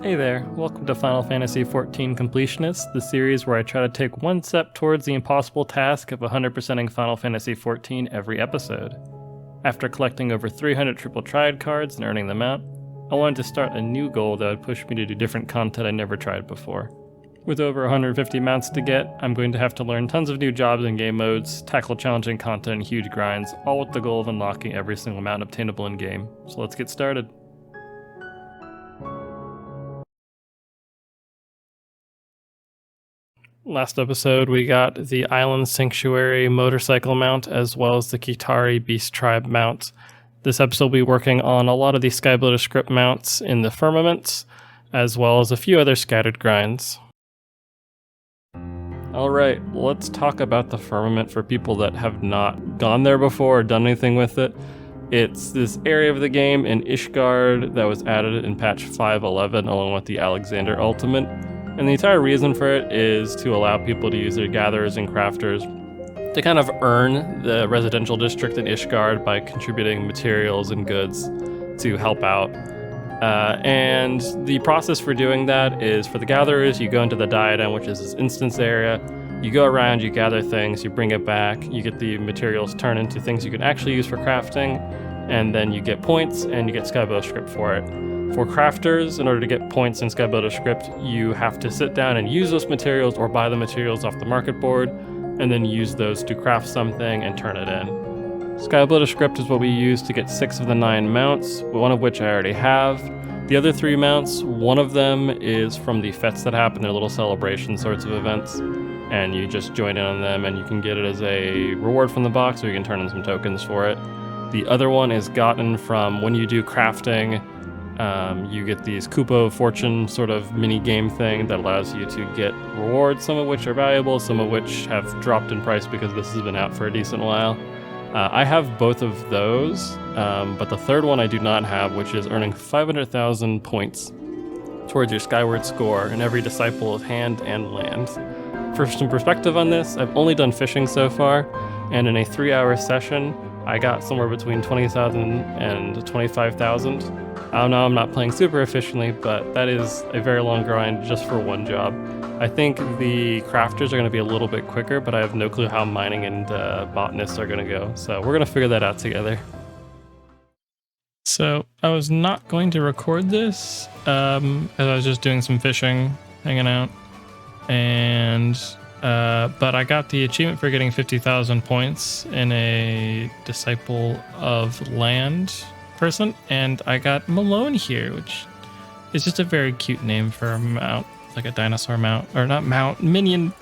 Hey there, welcome to Final Fantasy XIV Completionist, the series where I try to take one step towards the impossible task of 100%ing Final Fantasy XIV every episode. After collecting over 300 triple triad cards and earning them out, I wanted to start a new goal that would push me to do different content I never tried before. With over 150 mounts to get, I'm going to have to learn tons of new jobs and game modes, tackle challenging content and huge grinds, all with the goal of unlocking every single mount obtainable in-game. So let's get started. Last episode, we got the Island Sanctuary motorcycle mount, as well as the Kitari Beast Tribe mount. This episode will be working on a lot of the Skybuilder script mounts in the Firmaments, as well as a few other scattered grinds. Alright, let's talk about the Firmament for people that have not gone there before or done anything with it. It's this area of the game in Ishgard that was added in patch 5.11 along with the Alexander Ultimate. And the entire reason for it is to allow people to use their gatherers and crafters to kind of earn the residential district in Ishgard by contributing materials and goods to help out. And the process for doing that is for the gatherers, you go into the Diadem, which is this instance area. You go around, you gather things, you bring it back, you get the materials turned into things you can actually use for crafting, and then you get points and you get Skybuilder script for it. For crafters, in order to get points in Skybuilder script, you have to sit down and use those materials or buy the materials off the market board, and then use those to craft something and turn it in. Skybuilder script is what we use to get 6 of the 9 mounts, one of which I already have. The other 3 mounts, one of them is from the fetes that happen, they're little celebration sorts of events, and you just join in on them and you can get it as a reward from the box, or you can turn in some tokens for it. The other one is gotten from when you do crafting. You get these Kupo Fortune sort of mini game thing that allows you to get rewards, some of which are valuable, some of which have dropped in price because this has been out for a decent while. I have both of those, but the third one I do not have, which is earning 500,000 points towards your Skyward score in every Disciple of Hand and Land. For some perspective on this, I've only done fishing so far, and in a 3-hour session, I got somewhere between 20,000 and 25,000. I know I'm not playing super efficiently, but that is a very long grind just for one job. I think the crafters are going to be a little bit quicker, but I have no clue how mining and botanists are going to go. So we're going to figure that out together. So I was not going to record this as I was just doing some fishing, hanging out, and but I got the achievement for getting 50,000 points in a Disciple of Land person, and I got Malone here, which is just a very cute name for a mount, like a dinosaur mount, or not mount, minion.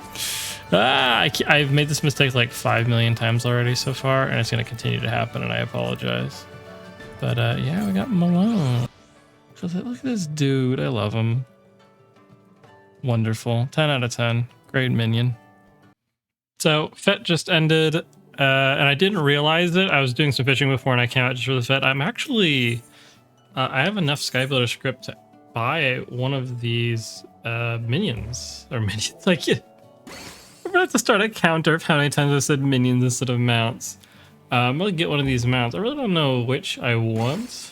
I've made this mistake like 5 million times already so far, and it's going to continue to happen, and I apologize. But yeah, we got Malone. Look at this dude, I love him. Wonderful, 10 out of 10, great minion. So FET just ended. And I didn't realize it. I was doing some fishing before and I came out just for the FET. I'm actually, I have enough Skybuilder script to buy one of these minions. Or minions, like, I'm gonna have to start a counter of how many times I said minions instead of mounts. I'm gonna get one of these mounts. I really don't know which I want.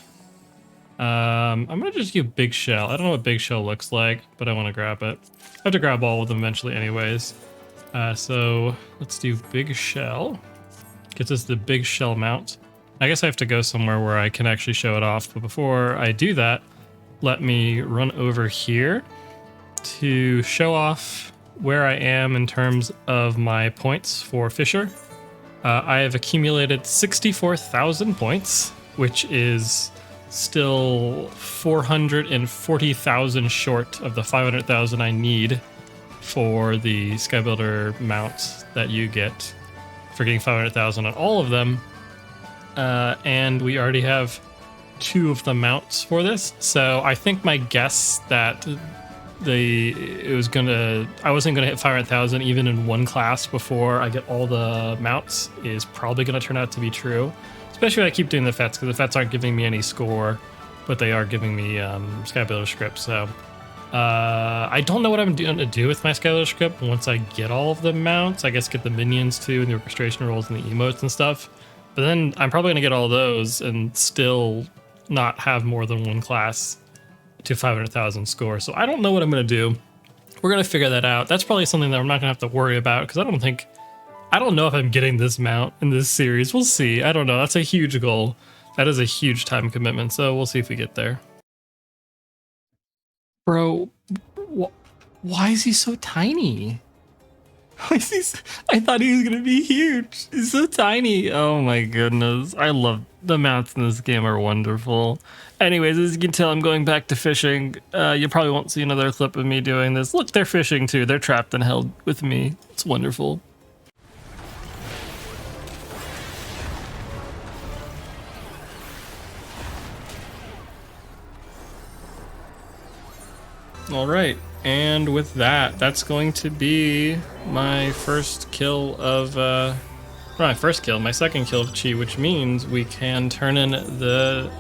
I'm gonna just do Big Shell. I don't know what Big Shell looks like, but I wanna grab it. I have to grab all of them eventually anyways. So let's do Big Shell. Gets us the Big Shell mount. I guess I have to go somewhere where I can actually show it off, but before I do that, let me run over here to show off where I am in terms of my points for Fisher. I have accumulated 64,000 points, which is still 440,000 short of the 500,000 I need for the Skybuilder mounts that you get for getting 500,000 on all of them. And we already have 2 of the mounts for this. So I think my guess that I wasn't gonna hit 500,000 even in one class before I get all the mounts is probably gonna turn out to be true. Especially when I keep doing the FETs, because the FETs aren't giving me any score, but they are giving me Skybuilder script. So I don't know what I'm going to do with my Skybuilder script once I get all of the mounts. I guess get the minions too, and the orchestration rolls and the emotes and stuff. But then I'm probably going to get all those and still not have more than one class to 500,000 score. So I don't know what I'm going to do. We're going to figure that out. That's probably something that I'm not going to have to worry about because I don't know if I'm getting this mount in this series. We'll see. I don't know. That's a huge goal. That is a huge time commitment. So we'll see if we get there. Bro, why is he so tiny? Why is he I thought he was going to be huge. He's so tiny. Oh my goodness. I love the mounts in this game are wonderful. Anyways, as you can tell, I'm going back to fishing. You probably won't see another clip of me doing this. Look, they're fishing too. They're trapped and held with me. It's wonderful. All right, and with that, that's going to be my first kill of, my second kill of Chi, which means we can turn in the,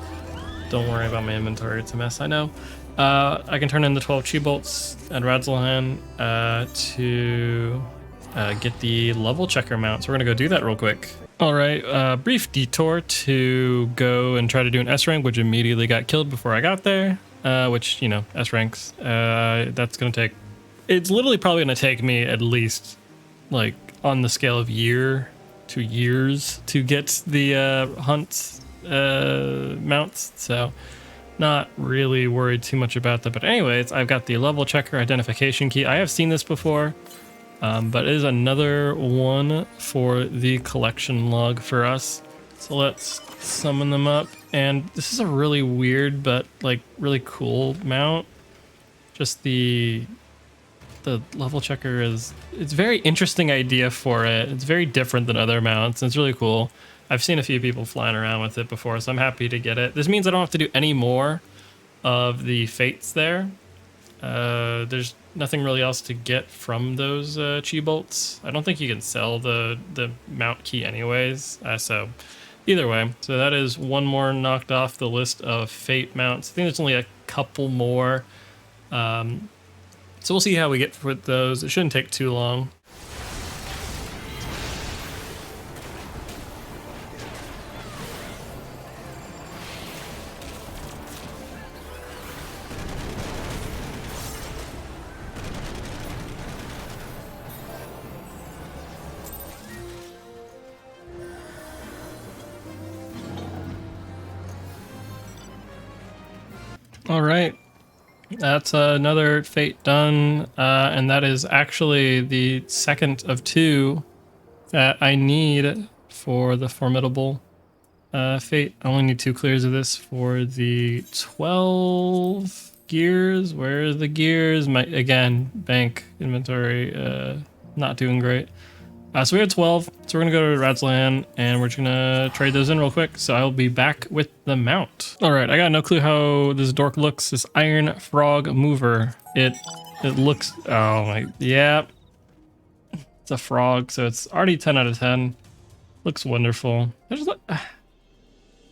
don't worry about my inventory, it's a mess, I know. I can turn in the 12 Chi bolts at Radzelhan to get the level checker mount, so we're gonna go do that real quick. All right, brief detour to go and try to do an S rank, which immediately got killed before I got there. Which, you know, S ranks, that's gonna take, it's literally probably gonna take me at least, like, on the scale of year to years to get the hunt mounts, so not really worried too much about that. But anyways, I've got the level checker identification key. I have seen this before, but it is another one for the collection log for us. So let's summon them up. And this is a really weird but like really cool mount. Just the level checker it's a very interesting idea for it. It's very different than other mounts. It's really cool. I've seen a few people flying around with it before, so I'm happy to get it. This means I don't have to do any more of the fates there. There's nothing really else to get from those chi bolts. I don't think you can sell the mount key anyways. So either way, so that is one more knocked off the list of fate mounts. I think there's only a couple more. So we'll see how we get with those. It shouldn't take too long. All right, that's another fate done, and that is actually the second of two that I need for the formidable fate. I only need 2 clears of this for the 12 gears. Where are the gears? Again, bank inventory, not doing great. So we have 12, so we're gonna go to Radzelhan and we're just gonna trade those in real quick. So I'll be back with the mount. All right, I got no clue how this dork looks. This Ironfrog Mover. It looks, oh my, yeah. It's a frog, so it's already 10 out of 10. Looks wonderful.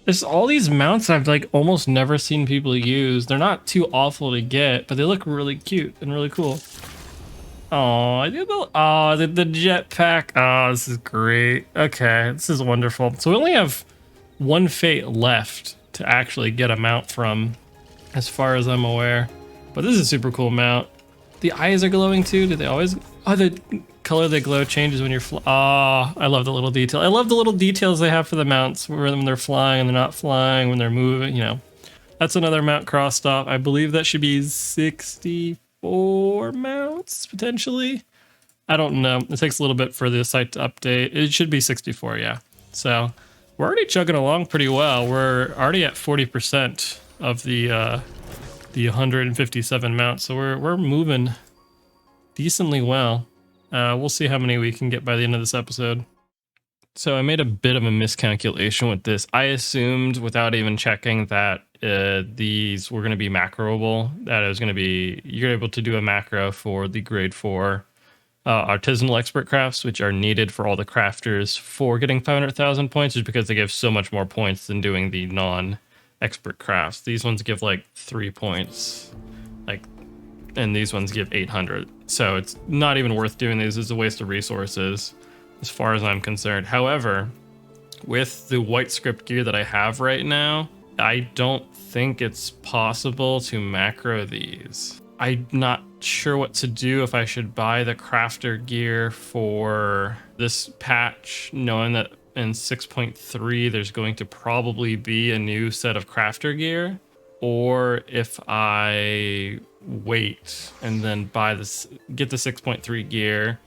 There's all these mounts I've like almost never seen people use. They're not too awful to get, but they look really cute and really cool. Oh, the jetpack. Oh, this is great. Okay, this is wonderful. So we only have 1 fate left to actually get a mount from, as far as I'm aware. But this is a super cool mount. The eyes are glowing too. Do they always? Oh, the color they glow changes when you're oh, I love the little detail. I love the little details they have for the mounts when they're flying and they're not flying, when they're moving, you know. That's another mount crossed off. I believe that should be 64 mounts, potentially. I don't know. It takes a little bit for the site to update. It should be 64, yeah. So we're already chugging along pretty well. We're already at 40% of the 157 mounts, so we're moving decently well. We'll see how many we can get by the end of this episode. So I made a bit of a miscalculation with this. I assumed, without even checking, that these were going to be macroable. That it was going to be, you're able to do a macro for the grade 4 artisanal expert crafts, which are needed for all the crafters for getting 500,000 points, just because they give so much more points than doing the non-expert crafts. These ones give like 3 points, and these ones give 800. So it's not even worth doing these. It's a waste of resources, as far as I'm concerned. However, with the white script gear that I have right now, I don't think it's possible to macro these. I'm not sure what to do, if I should buy the crafter gear for this patch, knowing that in 6.3 there's going to probably be a new set of crafter gear, or if I wait and then buy this, get the 6.3 gear,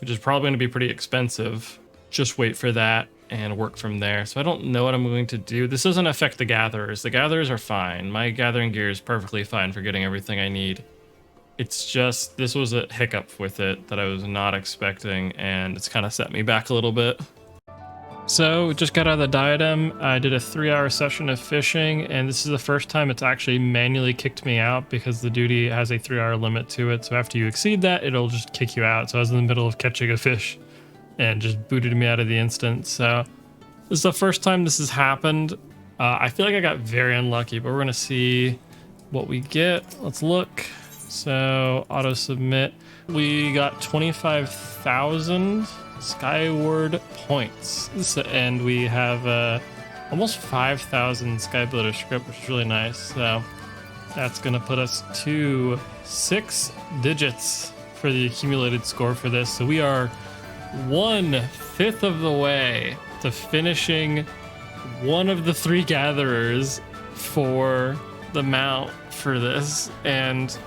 which is probably going to be pretty expensive. Just wait for that and work from there. So I don't know what I'm going to do. This doesn't affect the gatherers. The gatherers are fine. My gathering gear is perfectly fine for getting everything I need. It's just, this was a hiccup with it that I was not expecting, and it's kind of set me back a little bit. So just got out of the Diadem. I did a 3-hour session of fishing, and this is the first time it's actually manually kicked me out because the duty has a 3-hour limit to it. So after you exceed that, it'll just kick you out. So I was in the middle of catching a fish and just booted me out of the instance. So this is the first time this has happened. I feel like I got very unlucky, but we're gonna see what we get. Let's look. So auto submit. We got 25,000 Skyward points. And we have almost 5,000 Skybuilder script, which is really nice. So that's gonna put us to 6 digits for the accumulated score for this. So we are 1/5 of the way to finishing one of the 3 gatherers for the mount for this. And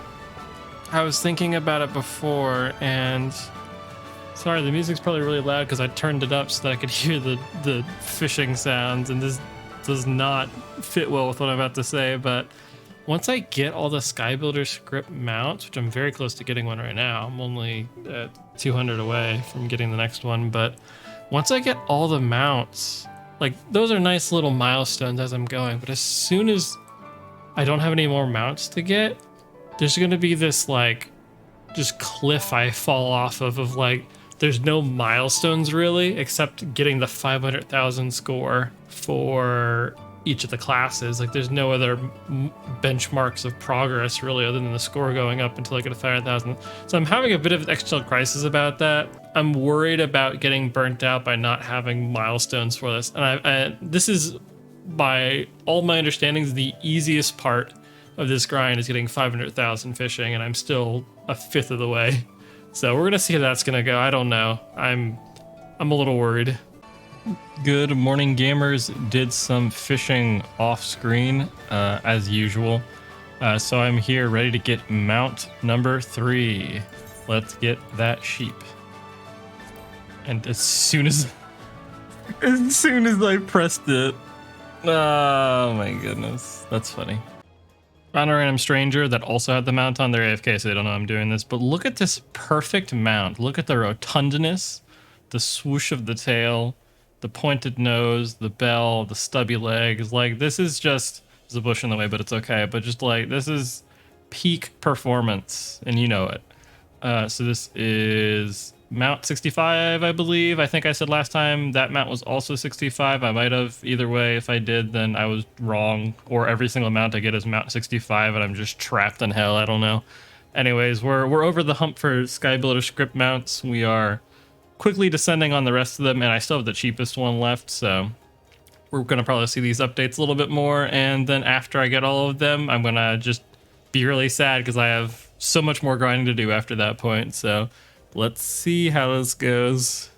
I was thinking about it before, and sorry, the music's probably really loud because I turned it up so that I could hear the fishing sounds, and this does not fit well with what I'm about to say. But once I get all the Skybuilder script mounts, which I'm very close to getting one right now, I'm only at 200 away from getting the next one, but once I get all the mounts, like, those are nice little milestones as I'm going, but as soon as I don't have any more mounts to get, there's gonna be this, like, just cliff I fall off of like, there's no milestones really, except getting the 500,000 score for each of the classes. Like, there's no other benchmarks of progress really, other than the score going up until I get a 500,000. So I'm having a bit of an existential crisis about that. I'm worried about getting burnt out by not having milestones for this. And this is, by all my understandings, the easiest part of this grind is getting 500,000 fishing, and I'm still 1/5 of the way. So we're gonna see how that's gonna go. I don't know. I'm a little worried. Good morning, gamers. Did some fishing off screen as usual. So I'm here ready to get mount number 3. Let's get that sheep. And as soon as I pressed it, oh my goodness, that's funny. Found a random stranger that also had the mount on their AFK, so they don't know I'm doing this. But look at this perfect mount. Look at the rotundness, the swoosh of the tail, the pointed nose, the bell, the stubby legs. Like, this is just, there's a bush in the way, but it's okay. But just like, this is peak performance, and you know it. So this is mount 65, I believe. I think I said last time that mount was also 65. I might have. Either way, if I did, then I was wrong. Or every single mount I get is mount 65, and I'm just trapped in hell. I don't know. Anyways, we're over the hump for Skybuilder script mounts. We are quickly descending on the rest of them, and I still have the cheapest one left, so we're gonna probably see these updates a little bit more. And then after I get all of them, I'm gonna just be really sad because I have so much more grinding to do after that point. So let's see how this goes.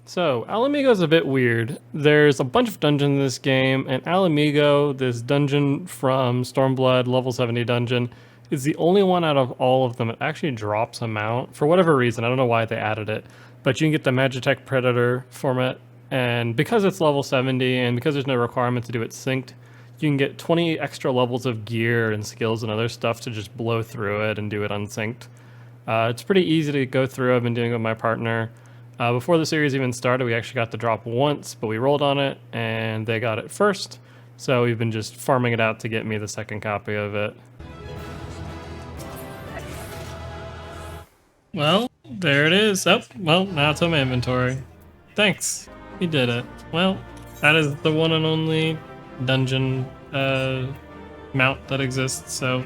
So, Alamigo's a bit weird. There's a bunch of dungeons in this game, and Alamigo, this dungeon from Stormblood, level 70 dungeon, is the only one out of all of them that actually drops a mount. For whatever reason, I don't know why they added it, but you can get the Magitek Predator format, and because it's level 70, and because there's no requirement to do it synced, you can get 20 extra levels of gear and skills and other stuff to just blow through it and do it unsynced. It's pretty easy to go through. I've been doing it with my partner. Before the series even started, we actually got the drop once, but we rolled on it, and they got it first. So we've been just farming it out to get me the second copy of it. Well, there it is. Oh, well, now it's on my inventory. Thanks. We did it. Well, that is the one and only dungeon mount that exists, so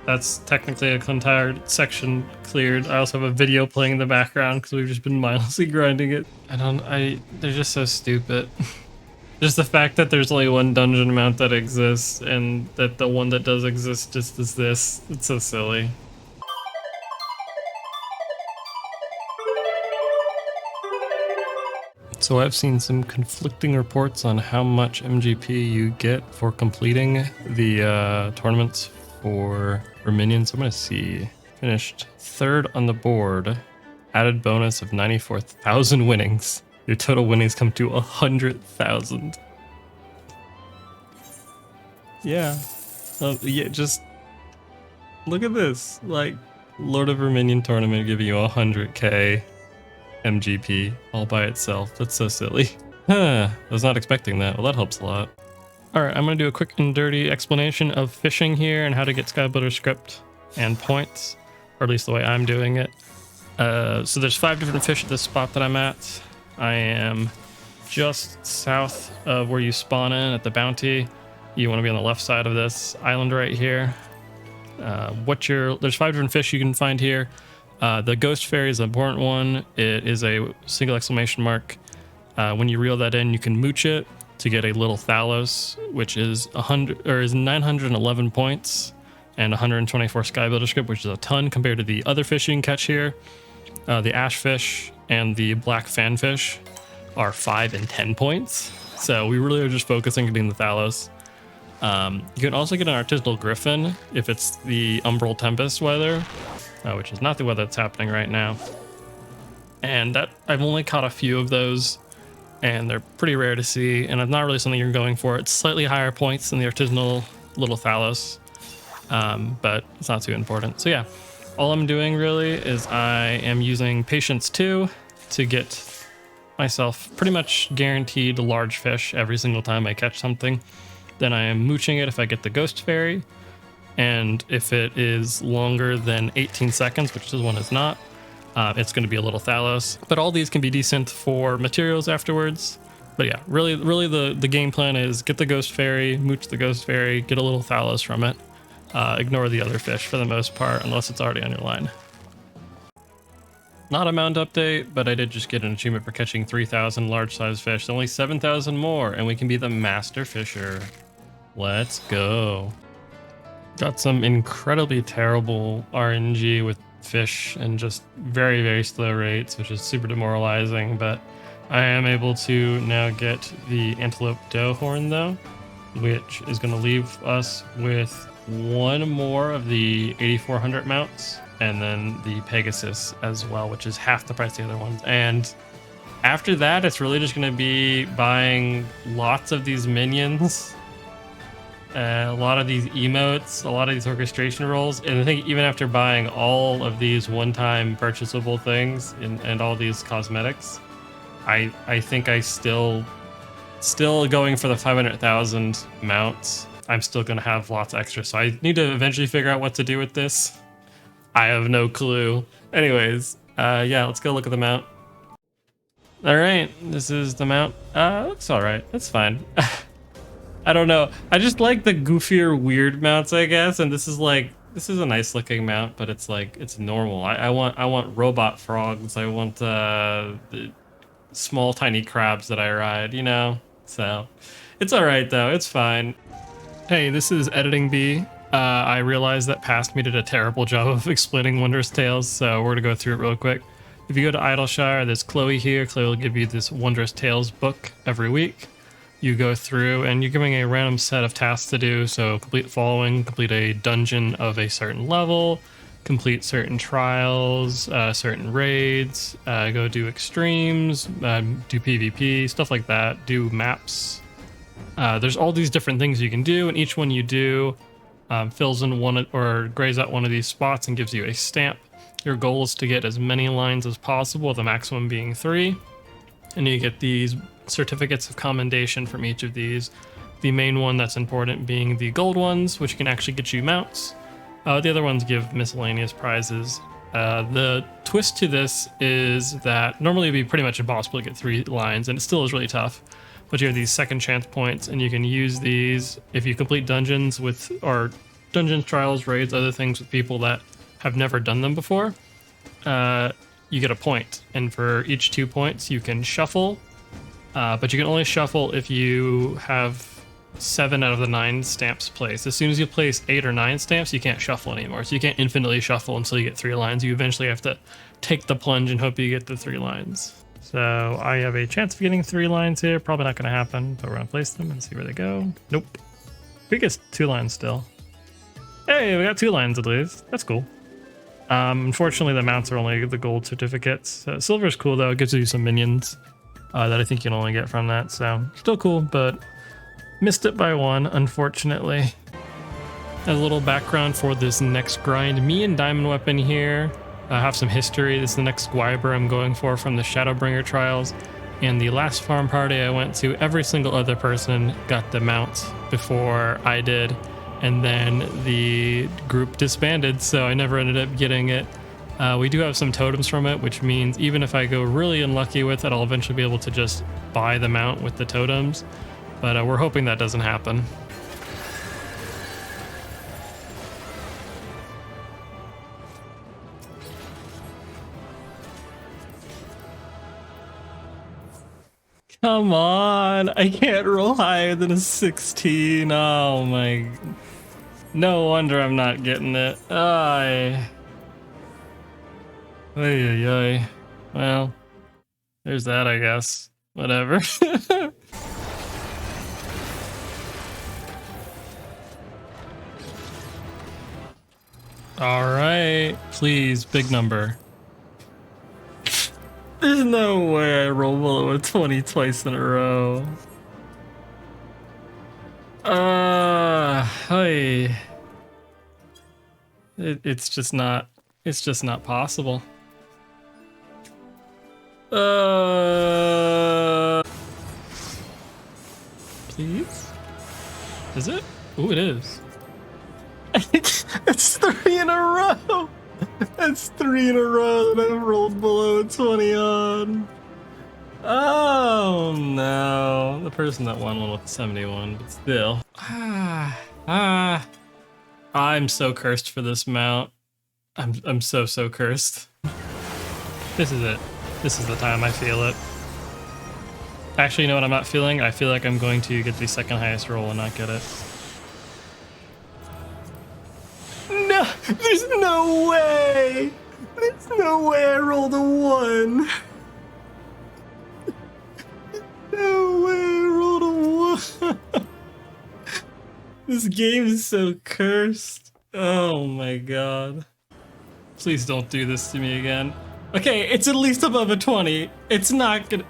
that's technically a entire section cleared. I also have a video playing in the background because we've just been mindlessly grinding it. They're just so stupid. Just the fact that there's only one dungeon mount that exists, and that the one that does exist just is this. It's so silly. So I've seen some conflicting reports on how much MGP you get for completing the tournaments for Verminion. So I'm gonna see. Finished third on the board. Added bonus of 94,000 winnings. Your total winnings come to 100,000. Yeah. Yeah, just look at this. Like, Lord of Verminion tournament giving you 100k MGP all by itself. That's so silly. I was not expecting that. Well, that helps a lot. Alright, I'm going to do a quick and dirty explanation of fishing here and how to get Skybuilder script and points, or at least the way I'm doing it. So there's 5 different fish at this spot that I'm at. I am just south of where you spawn in at the bounty. You want to be on the left side of this island right here. There's 5 different fish you can find here. The Ghost Fairy is an important one. It is a single exclamation mark. When you reel that in, you can mooch it to get a little Thalos, which is 911 points and 124 Skybuilder script, which is a ton compared to the other fish you can catch here. The Ashfish and the Black Fanfish are 5 and 10 points. So we really are just focusing on getting the Thalos. You can also get an Artisanal Griffin if it's the Umbral Tempest weather, which is not the weather that's happening right now. And that I've only caught a few of those, and they're pretty rare to see, and it's not really something you're going for. It's slightly higher points than the Artisanal Little Thalos, but it's not too important. So yeah, all I'm doing really is I am using Patience 2 to get myself pretty much guaranteed large fish every single time I catch something. Then I am mooching it if I get the Ghost Fairy, and if it is longer than 18 seconds, which this one is not, it's going to be a little Thalos. But all these can be decent for materials afterwards. But yeah, really the game plan is get the Ghost Fairy, mooch the Ghost Fairy, get a little Thalos from it. Ignore the other fish for the most part, unless it's already on your line. Not a mount update, but I did just get an achievement for catching 3,000 large-sized fish. Only 7,000 more, and we can be the Master Fisher. Let's go. Got some incredibly terrible RNG with fish and just very, very slow rates, which is super demoralizing, but I am able to now get the Antelope Doe horn though, which is going to leave us with one more of the 8,400 mounts, and then the Pegasus as well, which is half the price of the other ones. And after that, it's really just going to be buying lots of these minions, a lot of these emotes, a lot of these orchestration roles, and I think even after buying all of these one-time purchasable things and all these cosmetics, I think I still going for the 500,000 mounts. I'm still going to have lots extra, so I need to eventually figure out what to do with this. I have no clue. Anyways, yeah, let's go look at the mount. All right, this is the mount. Looks all right. That's fine. I don't know. I just like the goofier, weird mounts, I guess. And this is a nice looking mount, but it's like, it's normal. I want robot frogs. I want the small, tiny crabs that I ride, you know? So it's all right though. It's fine. Hey, this is Editing B. I realized that Past Me did a terrible job of explaining Wondrous Tales, so we're gonna go through it real quick. If you go to Idleshire, there's Chloe here. Chloe will give you this Wondrous Tales book every week. You go through and you're giving a random set of tasks to do. So complete the following, complete a dungeon of a certain level, complete certain trials, certain raids, go do extremes, do PvP, stuff like that, do maps. There's all these different things you can do, and each one you do fills in one or grays out one of these spots and gives you a stamp. Your goal is to get as many lines as possible, the maximum being 3. And you get these certificates of commendation from each of these. The main one that's important being the gold ones, which can actually get you mounts. The other ones give miscellaneous prizes. The twist to this is that normally it'd be pretty much impossible to get 3 lines, and it still is really tough. But you have these second chance points, and you can use these if you complete dungeons or dungeons, trials, raids, other things with people that have never done them before. You get a point, and for each 2 points, you can shuffle but you can only shuffle if you have 7 out of the 9 stamps placed. As soon as you place 8 or 9 stamps, you can't shuffle anymore. So you can't infinitely shuffle until you get 3 lines. You eventually have to take the plunge and hope you get the 3 lines. So I have a chance of getting 3 lines here. Probably not going to happen, but we're going to place them and see where they go. Nope. We get 2 lines still. Hey, we got 2 lines at least. That's cool. Unfortunately, the mounts are only the gold certificates. Silver is cool though. It gives you some minions that I think you can only get from that. So still cool, but missed it by 1, unfortunately. A little background for this next grind. Me and Diamond Weapon here have some history. This is the next Gwiber I'm going for from the Shadowbringer trials. And the last farm party I went to, every single other person got the mount before I did. And then the group disbanded, so I never ended up getting it. We do have some totems from it, which means even if I go really unlucky with it, I'll eventually be able to just buy the mount with the totems. But we're hoping that doesn't happen. Come on, I can't roll higher than a 16. Oh my. No wonder I'm not getting it. Ay. Ay, ay, ay. Well, there's that, I guess. Whatever. All right, please, big number. There's no way I roll below a 20 twice in a row. Hey. It's just not possible. Please? Is it? Oh, it is. It's 3 in a row. That's 3 in a row that I've rolled below a 20 on. Oh no. The person that won with 71, but still. I'm so cursed for this mount. I'm so cursed. This is it. This is the time I feel it. Actually, you know what I'm not feeling? I feel like I'm going to get the second highest roll and not get it. No! There's no way! There's no way I rolled a 1! No way I rolled a 1! This game is so cursed. Oh my god. Please don't do this to me again. Okay, it's at least above a 20. It's not gonna...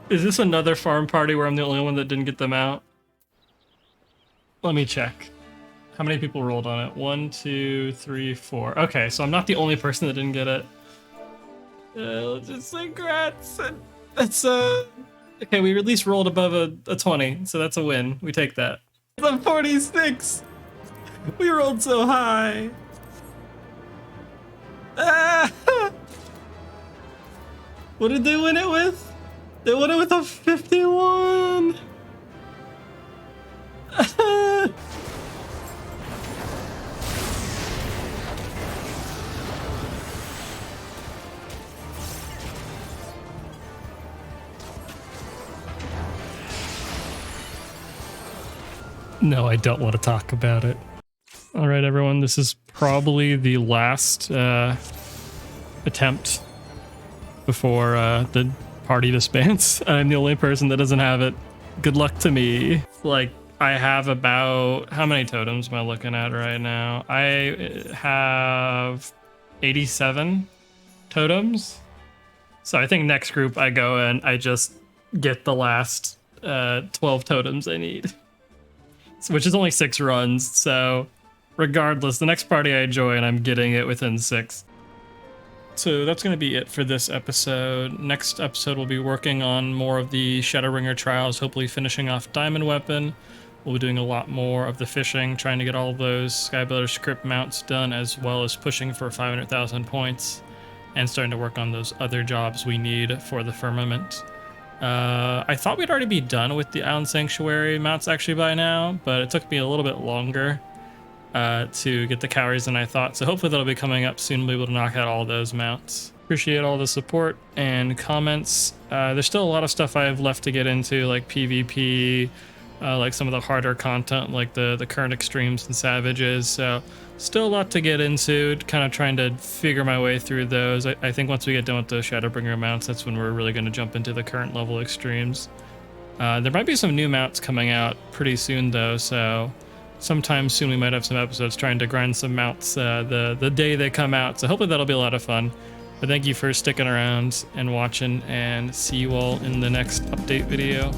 Is this another farm party where I'm the only one that didn't get them out? Let me check. How many people rolled on it? 1, 2, 3, 4. Okay, so I'm not the only person that didn't get it. Let's just say congrats. That's okay, we at least rolled above a 20, so that's a win. We take that. It's a 46! We rolled so high. What did they win it with? They won it with a 51! No, I don't want to talk about it. All right, everyone, this is probably the last attempt before the party disbands. I'm the only person that doesn't have it. Good luck to me. Like, I have about... How many totems am I looking at right now? I have 87 totems. So I think next group I go and I just get the last 12 totems I need. Which is only 6 runs, so regardless, the next party I join, I'm getting it within 6. So that's going to be it for this episode. Next episode, we'll be working on more of the Shadowbringer trials, hopefully finishing off Diamond Weapon. We'll be doing a lot more of the fishing, trying to get all of those Skybuilder script mounts done, as well as pushing for 500,000 points, and starting to work on those other jobs we need for the Firmament. I thought we'd already be done with the Island Sanctuary mounts actually by now, but it took me a little bit longer. to get the calories than I thought. So hopefully that'll be coming up soon. We'll be able to knock out all those mounts. Appreciate all the support and comments. There's still a lot of stuff I have left to get into, like PvP, like some of the harder content, like the current extremes and savages. So still a lot to get into, kind of trying to figure my way through those. I think once we get done with the Shadowbringer mounts, that's when we're really going to jump into the current level extremes. There might be some new mounts coming out pretty soon though, so sometime soon we might have some episodes trying to grind some mounts the day they come out. So hopefully that'll be a lot of fun. But thank you for sticking around and watching, and see you all in the next update video.